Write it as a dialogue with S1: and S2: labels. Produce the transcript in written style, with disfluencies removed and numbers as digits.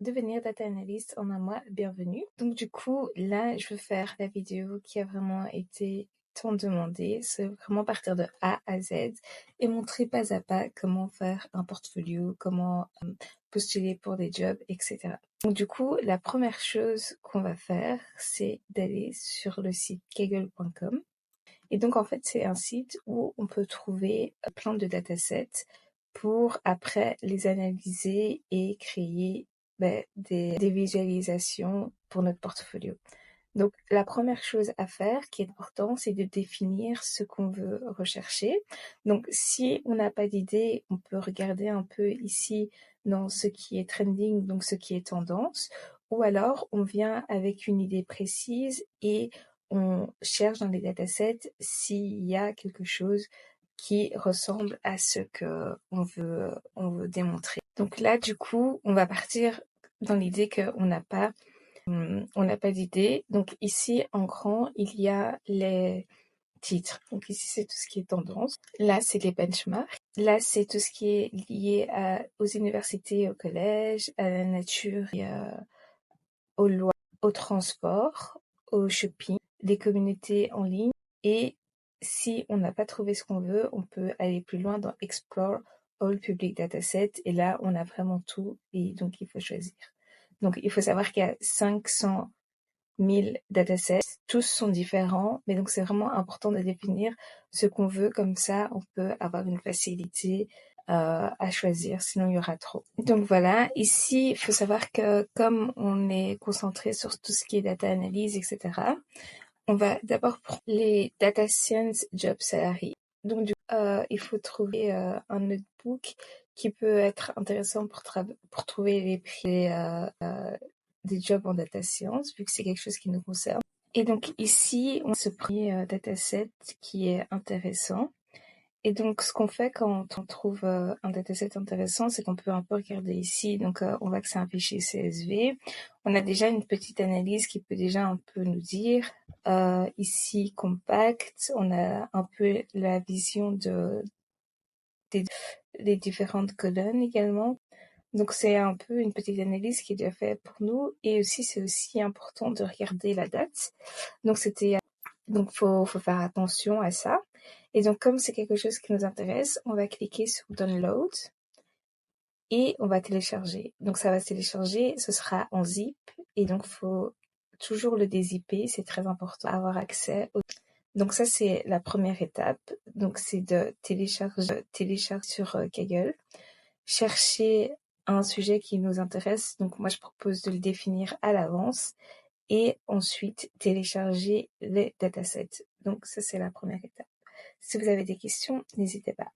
S1: devenir data analyst en un mois, bienvenue. Donc du coup, là, je veux faire la vidéo qui a vraiment été tant demandée. C'est vraiment partir de A à Z et montrer pas à pas comment faire un portfolio, comment postuler pour des jobs, etc. Donc du coup, la première chose qu'on va faire, c'est d'aller sur le site kaggle.com. Et donc en fait, c'est un site où on peut trouver plein de datasets pour après les analyser et créer des visualisations pour notre portfolio. Donc la première chose à faire qui est importante, c'est de définir ce qu'on veut rechercher. Donc si on n'a pas d'idée, on peut regarder un peu ici dans ce qui est trending, donc ce qui est tendance, ou alors on vient avec une idée précise et on cherche dans les datasets s'il y a quelque chose qui ressemble à ce que on veut démontrer. Donc là, du coup, on va partir dans l'idée qu'on n'a pas d'idée. Donc ici, en grand, il y a les titres. Donc ici, c'est tout ce qui est tendance. Là, c'est les benchmarks. Là, c'est tout ce qui est lié aux universités, au collège, à la nature, et, aux lois, au transport, au shopping, les communautés en ligne. Et si on n'a pas trouvé ce qu'on veut, on peut aller plus loin dans Explore All Public Dataset. Et là, on a vraiment tout. Et donc, il faut choisir. Donc, il faut savoir qu'il y a 500 000 datasets. Tous sont différents, mais donc c'est vraiment important de définir ce qu'on veut. Comme ça, on peut avoir une facilité à choisir, sinon il y aura trop. Donc voilà, ici, il faut savoir que comme on est concentré sur tout ce qui est data analyse, etc., on va d'abord prendre les Data Science Job Salary. Donc il faut trouver un notebook qui peut être intéressant pour trouver les prix des jobs en data science, vu que c'est quelque chose qui nous concerne. Et donc ici, on a ce premier dataset qui est intéressant. Et donc, ce qu'on fait quand on trouve un dataset intéressant, c'est qu'on peut un peu regarder ici. Donc, on voit que c'est un fichier CSV. On a déjà une petite analyse qui peut déjà un peu nous dire. Ici, compact, on a un peu la vision des différentes colonnes également. Donc, c'est un peu une petite analyse qui est déjà faite pour nous. Et aussi, c'est aussi important de regarder la date. Donc, faut faire attention à ça. Et donc, comme c'est quelque chose qui nous intéresse, on va cliquer sur Download et on va télécharger. Donc, ça va se télécharger, ce sera en zip. Et donc, faut toujours le dézipper, c'est très important, avoir accès au... Donc, ça, c'est la première étape. Donc, c'est de télécharger sur Kaggle, chercher un sujet qui nous intéresse. Donc, moi, je propose de le définir à l'avance et ensuite télécharger les datasets. Donc, ça, c'est la première étape. Si vous avez des questions, n'hésitez pas.